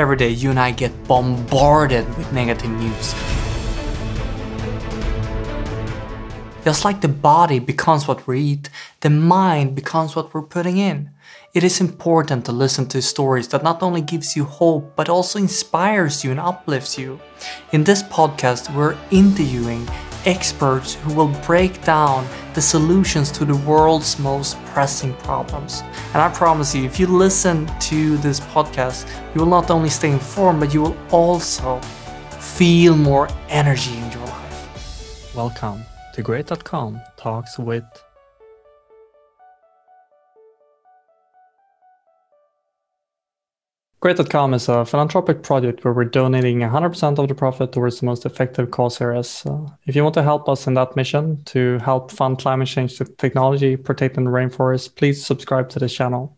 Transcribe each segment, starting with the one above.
Every day you and I get bombarded with negative news. Just like the body becomes what we eat, the mind becomes what we're putting in. It is important to listen to stories that not only gives you hope, but also inspires you and uplifts you. In this podcast, we're interviewing experts who will break down the solutions to the world's most pressing problems. And I promise you, if you listen to this podcast, you will not only stay informed, but you will also feel more energy in your life. Welcome to Great.com Talks with. Great.com is a philanthropic project where we're donating 100% of the profit towards the most effective cause areas. If you want to help us in that mission to help fund climate change technology, protecting the rainforest, please subscribe to this channel.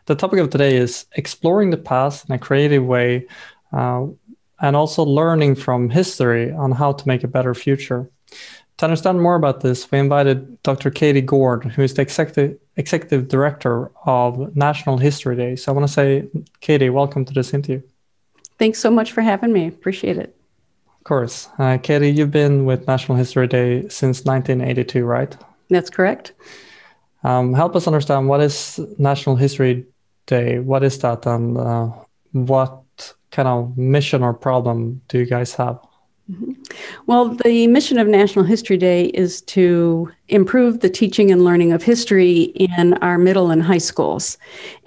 The topic of today is exploring the past in a creative way and also learning from history on how to make a better future. To understand more about this, we invited Dr. Katie Gord, who is the executive director of National History Day. So I want to say, Katie, welcome to this interview. Thanks so much for having me. Appreciate it. Of course. Katie, you've been with National History Day since 1982, right? That's correct. Help us understand, what is National History Day? What is that? And what kind of mission or problem do you guys have? Well, the mission of National History Day is to improve the teaching and learning of history in our middle and high schools.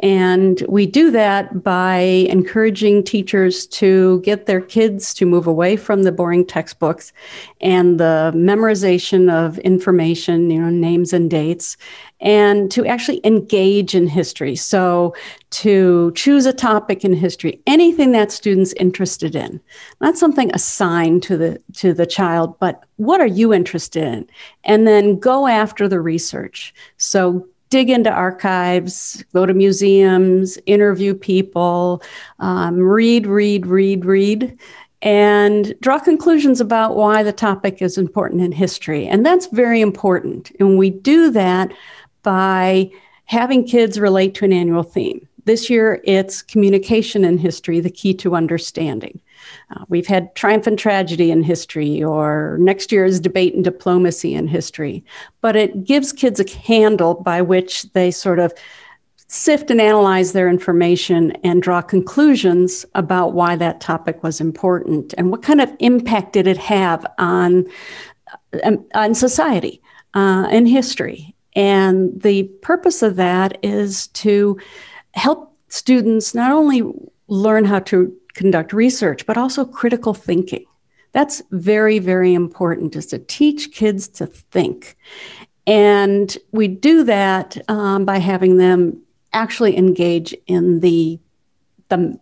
And we do that by encouraging teachers to get their kids to move away from the boring textbooks and the memorization of information, names and dates, and to actually engage in history. So to choose a topic in history, anything that student's interested in, not something assigned to the child, but what are you interested in? And then go after the research. So dig into archives, go to museums, interview people, read, and draw conclusions about why the topic is important in history. And that's very important. And we do that by having kids relate to an annual theme. This year, it's communication in history, the key to understanding. We've had triumph and tragedy in history, or next year is debate and diplomacy in history. But it gives kids a handle by which they sort of sift and analyze their information and draw conclusions about why that topic was important and what kind of impact did it have on society and history. And the purpose of that is to help students not only learn how to conduct research, but also critical thinking. That's very, very important, is to teach kids to think. And we do that by having them actually engage in the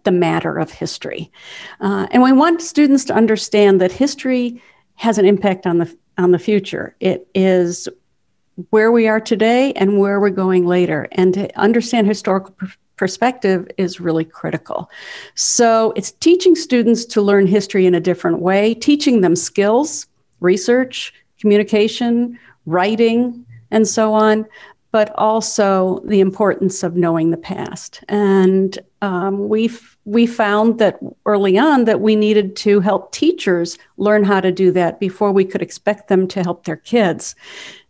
matter of history. And we want students to understand that history has an impact on the future. It is where we are today and where we're going later. And to understand historical perspective is really critical. So it's teaching students to learn history in a different way, teaching them skills, research, communication, writing, and so on, but also the importance of knowing the past. And we found that early on that we needed to help teachers learn how to do that before we could expect them to help their kids,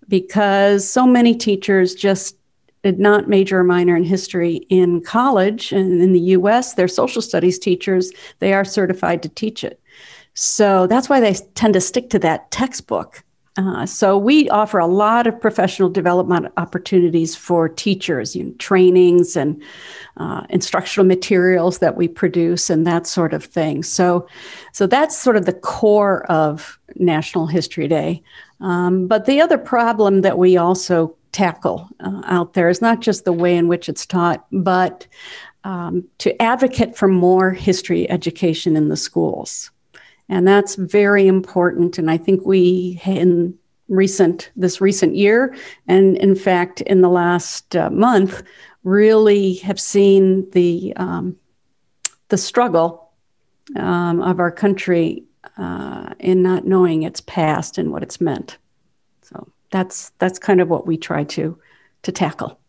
because so many teachers just did not major or minor in history in college. And in the US, they're social studies teachers. They are certified to teach it. So that's why they tend to stick to that textbook. So we offer a lot of professional development opportunities for teachers, trainings and instructional materials that we produce and that sort of thing. So that's sort of the core of National History Day. But the other problem that we also tackle out there is not just the way in which it's taught, but to advocate for more history education in the schools. And that's very important. And I think we, in this recent year, and in fact, in the last month, really have seen the struggle of our country in not knowing its past and what it's meant. So that's kind of what we try to tackle.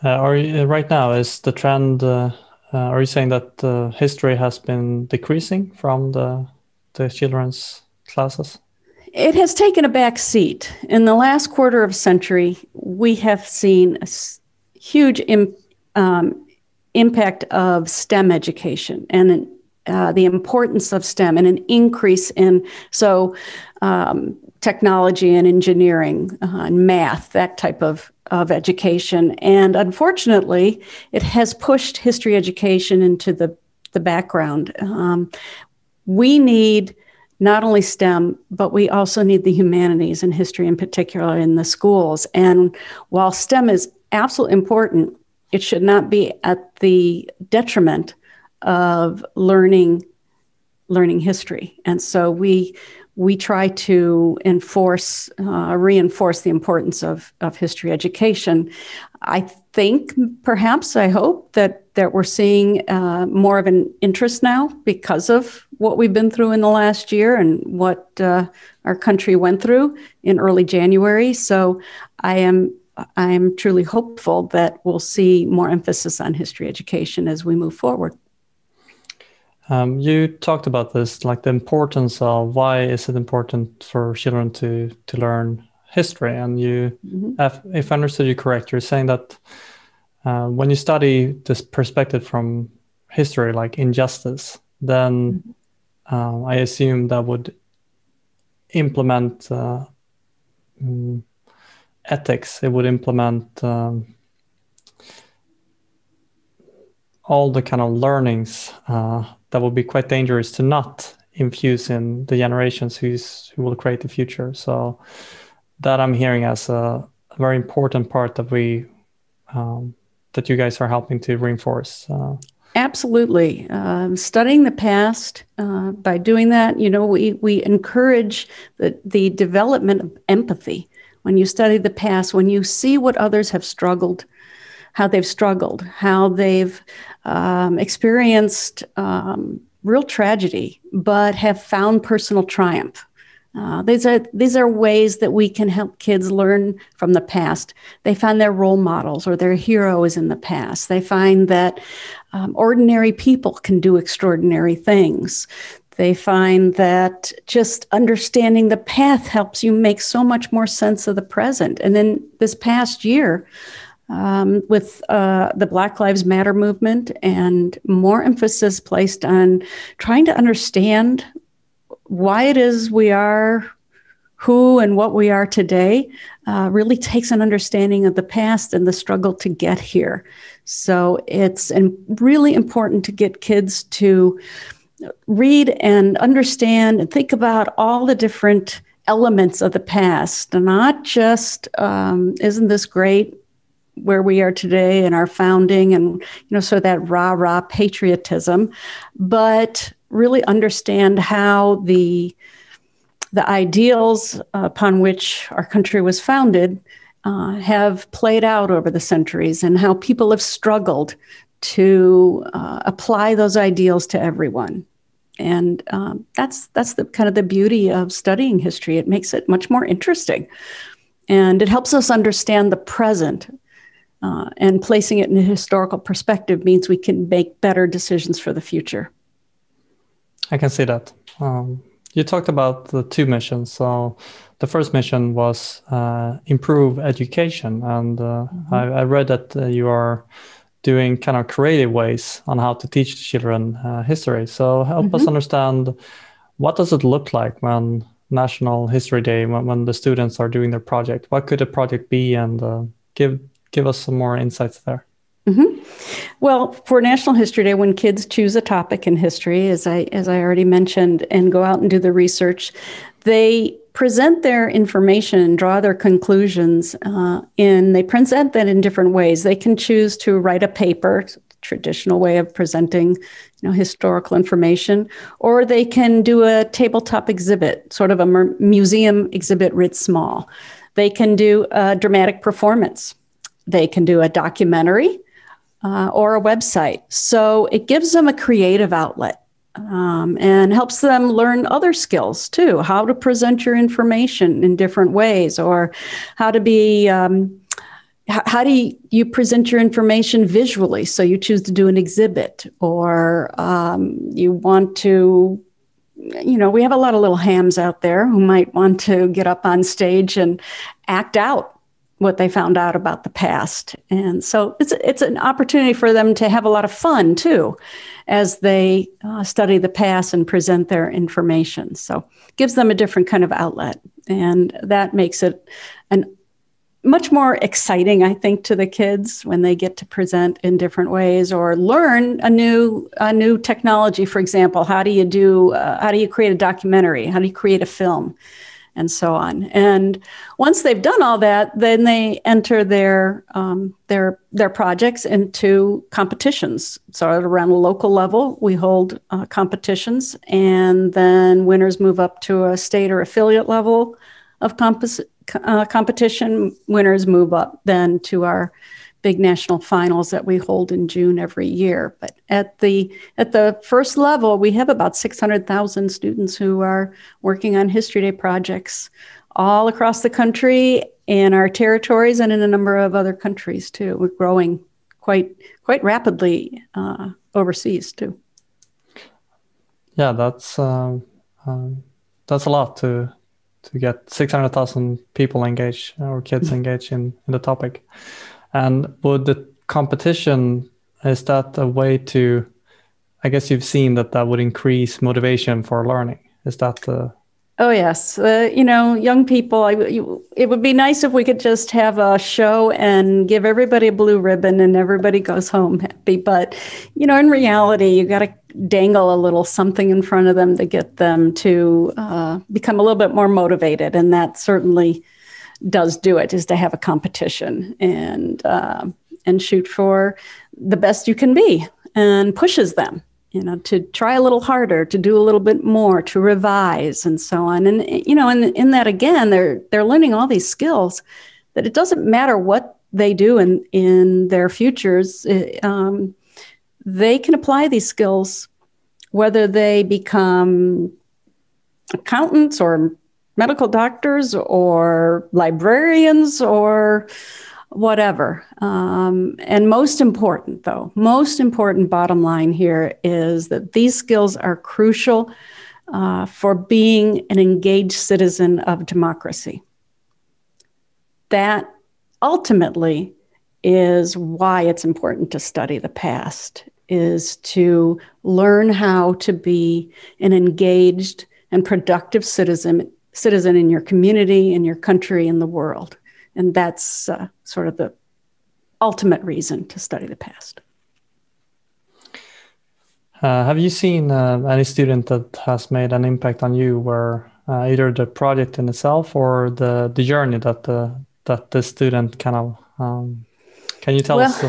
Right now, is the trend are you saying that history has been decreasing from the children's classes? It has taken a back seat. In the last quarter of a century, we have seen a huge impact of STEM education and the importance of STEM and an increase in technology and engineering and math, that type of education. And unfortunately, it has pushed history education into the background. We need not only STEM, but we also need the humanities and history in particular in the schools. And while STEM is absolutely important, it should not be at the detriment of learning history. And so we try to reinforce the importance of history education. I think, perhaps, I hope that we're seeing more of an interest now because of what we've been through in the last year and what our country went through in early January. So I am truly hopeful that we'll see more emphasis on history education as we move forward. You talked about this, like the importance of why is it important for children to learn history, and you, if I understood you correct, you're saying that when you study this perspective from history, like injustice, then I assume that would implement ethics. It would implement all the kind of learnings that would be quite dangerous to not infuse in the generations who will create the future. So that I'm hearing as a very important part that that you guys are helping to reinforce. Absolutely. Studying the past, by doing that, we encourage the development of empathy. When you study the past, when you see what others have struggled, how they've experienced real tragedy, but have found personal triumph. These are ways that we can help kids learn from the past. They find their role models or their heroes in the past. They find that ordinary people can do extraordinary things. They find that just understanding the past helps you make so much more sense of the present. And then this past year, with the Black Lives Matter movement and more emphasis placed on trying to understand why it is we are who and what we are today, really takes an understanding of the past and the struggle to get here. So it's really important to get kids to read and understand and think about all the different elements of the past, and not just, isn't this great where we are today and our founding and, so that rah-rah patriotism, but really understand how the ideals upon which our country was founded have played out over the centuries, and how people have struggled to apply those ideals to everyone. And that's the kind of the beauty of studying history. It makes it much more interesting, and it helps us understand the present. And placing it in a historical perspective means we can make better decisions for the future. I can see that. You talked about the two missions. So the first mission was improve education. And I read that you are doing kind of creative ways on how to teach children history. So help us understand, what does it look like when National History Day, when the students are doing their project? What could a project be? And give us some more insights there. Well, for National History Day, when kids choose a topic in history, as I already mentioned, and go out and do the research, they present their information and draw their conclusions, and they present that in different ways. They can choose to write a paper, traditional way of presenting, historical information, or they can do a tabletop exhibit, sort of a museum exhibit writ small. They can do a dramatic performance. They can do a documentary or a website. So it gives them a creative outlet and helps them learn other skills too, how to present your information in different ways, or how to be how do you present your information visually? So you choose to do an exhibit, or you want to, we have a lot of little hams out there who might want to get up on stage and act out what they found out about the past. And so it's an opportunity for them to have a lot of fun too, as they study the past and present their information. So it gives them a different kind of outlet. And that makes it much more exciting, I think, to the kids when they get to present in different ways or learn a new technology. For example, how do you create a documentary? How do you create a film? And so on. And once they've done all that, then they enter their projects into competitions. So at around a local level, we hold competitions, and then winners move up to a state or affiliate level of competition. Winners move up then to our big national finals that we hold in June every year. But at the first level, we have about 600,000 students who are working on History Day projects all across the country, in our territories, and in a number of other countries too. We're growing quite rapidly overseas too. Yeah, that's a lot to get 600,000 people engaged, or kids engaged in the topic. And would the competition, is that a way to, I guess you've seen that would increase motivation for learning? Is that the... Oh, yes. Young people, it would be nice if we could just have a show and give everybody a blue ribbon and everybody goes home happy. But, in reality, you got to dangle a little something in front of them to get them to become a little bit more motivated. And that certainly does do it, is to have a competition and shoot for the best you can be, and pushes them, to try a little harder, to do a little bit more, to revise, and so on. And in that, again, they're learning all these skills that it doesn't matter what they do in their futures. They can apply these skills, whether they become accountants or medical doctors or librarians or whatever. And most important bottom line here is that these skills are crucial for being an engaged citizen of democracy. That ultimately is why it's important to study the past, is to learn how to be an engaged and productive citizen in your community, in your country, in the world. And that's sort of the ultimate reason to study the past. Have you seen any student that has made an impact on you, where either the project in itself or the journey that the student kind of... can you tell us?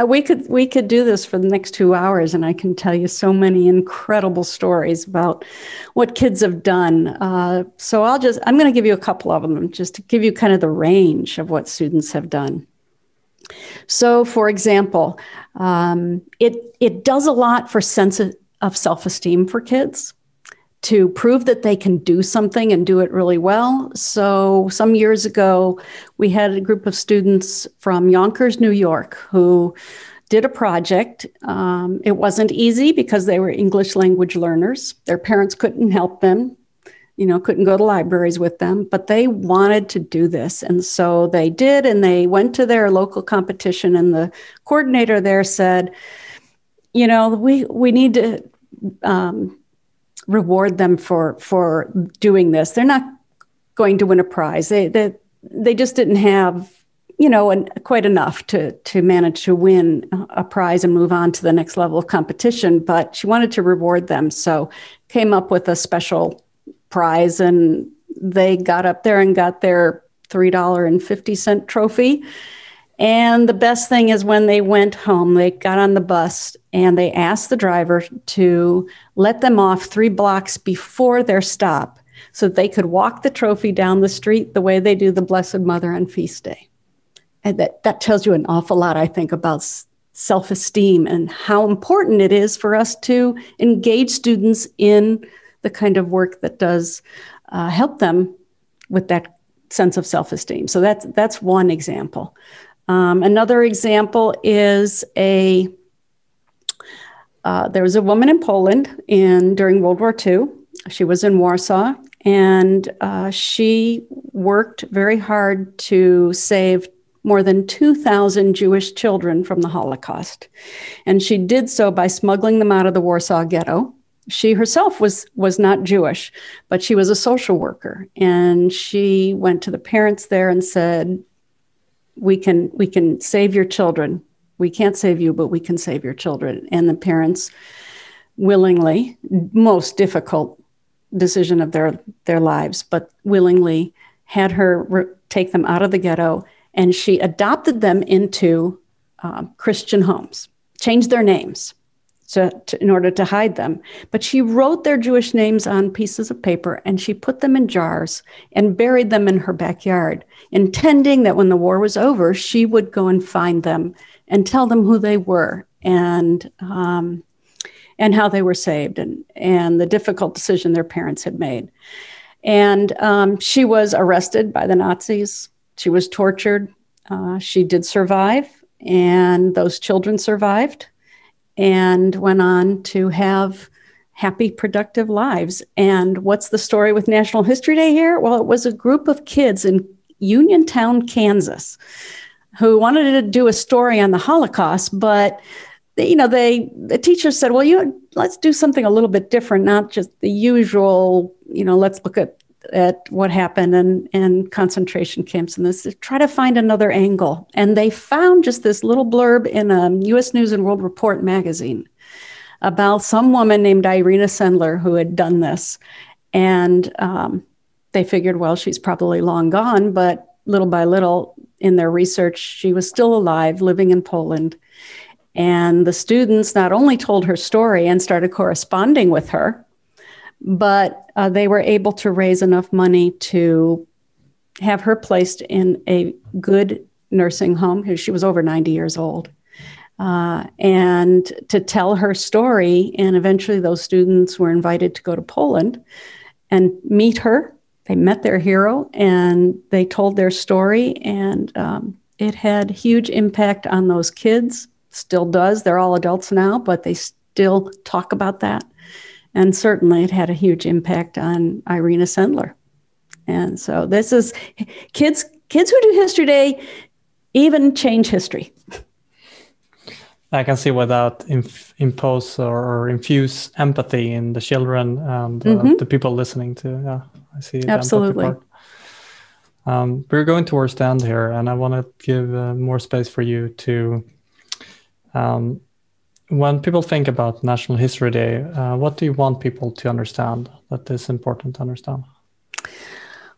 We could do this for the next 2 hours, and I can tell you so many incredible stories about what kids have done. So I'm going to give you a couple of them, just to give you kind of the range of what students have done. So, for example, it does a lot for sense of self-esteem for kids, to prove that they can do something and do it really well. So some years ago, we had a group of students from Yonkers, New York, who did a project. It wasn't easy because they were English language learners. Their parents couldn't help them, couldn't go to libraries with them, but they wanted to do this. And so they did, and they went to their local competition, and the coordinator there said, we need to reward them for doing this. They're not going to win a prize. They just didn't have, quite enough to manage to win a prize and move on to the next level of competition. But she wanted to reward them, so came up with a special prize, and they got up there and got their $3.50 trophy. And the best thing is, when they went home, they got on the bus and they asked the driver to let them off 3 blocks before their stop so that they could walk the trophy down the street the way they do the Blessed Mother on Feast Day. And that tells you an awful lot, I think, about self-esteem and how important it is for us to engage students in the kind of work that does help them with that sense of self-esteem. So that's one example. Another example is there was a woman in Poland during World War II. She was in Warsaw, and she worked very hard to save more than 2,000 Jewish children from the Holocaust. And she did so by smuggling them out of the Warsaw Ghetto. She herself was not Jewish, but she was a social worker. And she went to the parents there and said, we can save your children. We can't save you, but we can save your children. And the parents willingly, most difficult decision of their lives, but willingly had her take them out of the ghetto. And she adopted them into Christian homes, changed their names in order to hide them. But she wrote their Jewish names on pieces of paper, and she put them in jars and buried them in her backyard, intending that when the war was over, she would go and find them and tell them who they were and how they were saved and the difficult decision their parents had made. And she was arrested by the Nazis. She was tortured. She did survive, and those children survived and went on to have happy, productive lives. And what's the story with National History Day here? Well, it was a group of kids in Uniontown, Kansas, who wanted to do a story on the Holocaust, but the teacher said, well, let's do something a little bit different, not just the usual, let's look at what happened in concentration camps and this, try to find another angle. And they found just this little blurb in a U.S. News and World Report magazine about some woman named Irina Sendler who had done this. And they figured, well, she's probably long gone, but little by little in their research, she was still alive, living in Poland. And the students not only told her story and started corresponding with her, but they were able to raise enough money to have her placed in a good nursing home, because she was over 90 years old, and to tell her story. And eventually those students were invited to go to Poland and meet her. They met their hero and they told their story, and it had huge impact on those kids. Still does. They're all adults now, but they still talk about that. And certainly it had a huge impact on Irina Sendler. And so this is kids who do History Day even change history. I can see why that impose or infuse empathy in the children and the people listening to. Yeah, I see. Absolutely. We're going towards the end here, and I want to give more space for you to. When people think about National History Day, what do you want people to understand that is important to understand?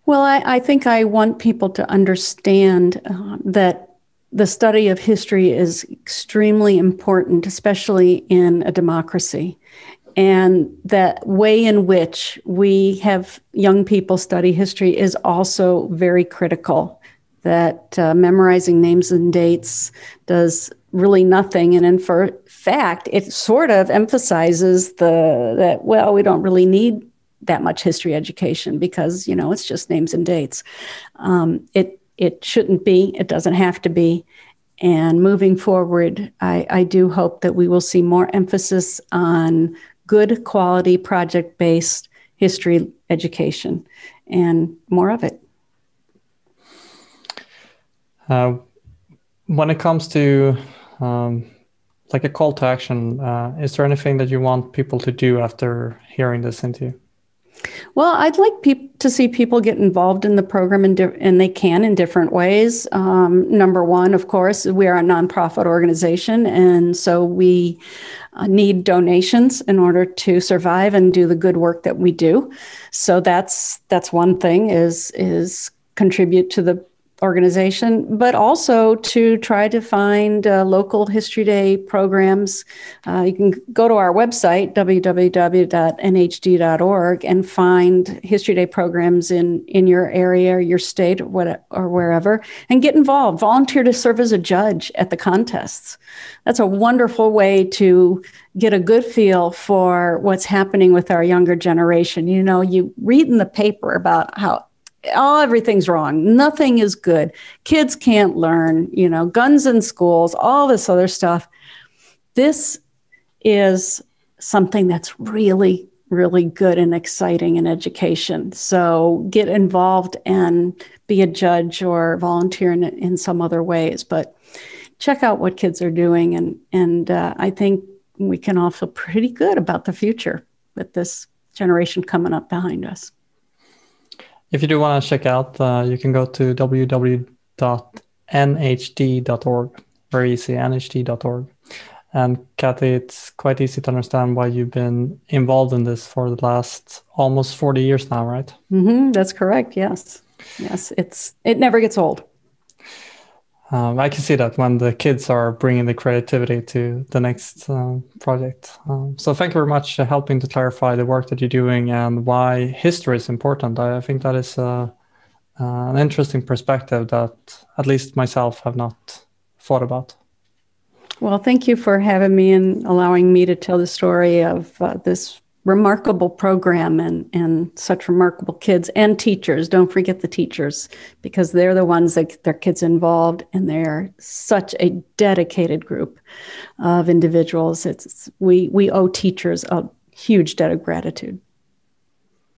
Well, I think I want people to understand that the study of history is extremely important, especially in a democracy. And that way in which we have young people study history is also very critical. That memorizing names and dates does really nothing. And in fact, it sort of emphasizes that we don't really need that much history education because, it's just names and dates. It shouldn't be, it doesn't have to be. And moving forward, I do hope that we will see more emphasis on good quality project-based history education and more of it. When it comes to like a call to action, is there anything that you want people to do after hearing this interview? Well, I'd like to see people get involved in the program, and they can in different ways. Number one, of course, we are a nonprofit organization, and so we need donations in order to survive and do the good work that we do. So that's one thing is contribute to the organization, but also to try to find local History Day programs. You can go to our website, www.nhd.org, and find History Day programs in your area, or your state, or wherever, and get involved. Volunteer to serve as a judge at the contests. That's a wonderful way to get a good feel for what's happening with our younger generation. You read in the paper about how everything's wrong. Nothing is good. Kids can't learn, guns in schools, all this other stuff. This is something that's really, really good and exciting in education. So get involved and be a judge or volunteer in some other ways. But check out what kids are doing. And I think we can all feel pretty good about the future with this generation coming up behind us. If you do want to check out, you can go to www.nhd.org. Very easy, nhd.org. And Kathy, it's quite easy to understand why you've been involved in this for the last almost 40 years now, right? Mm-hmm, that's correct. Yes. Yes. It never gets old. I can see that when the kids are bringing the creativity to the next project. So thank you very much for helping to clarify the work that you're doing and why history is important. I think that is an interesting perspective that at least myself have not thought about. Well, thank you for having me and allowing me to tell the story of this remarkable program and such remarkable kids and teachers. Don't forget the teachers, because they're the ones that get their kids involved, and they're such a dedicated group of individuals. We owe teachers a huge debt of gratitude.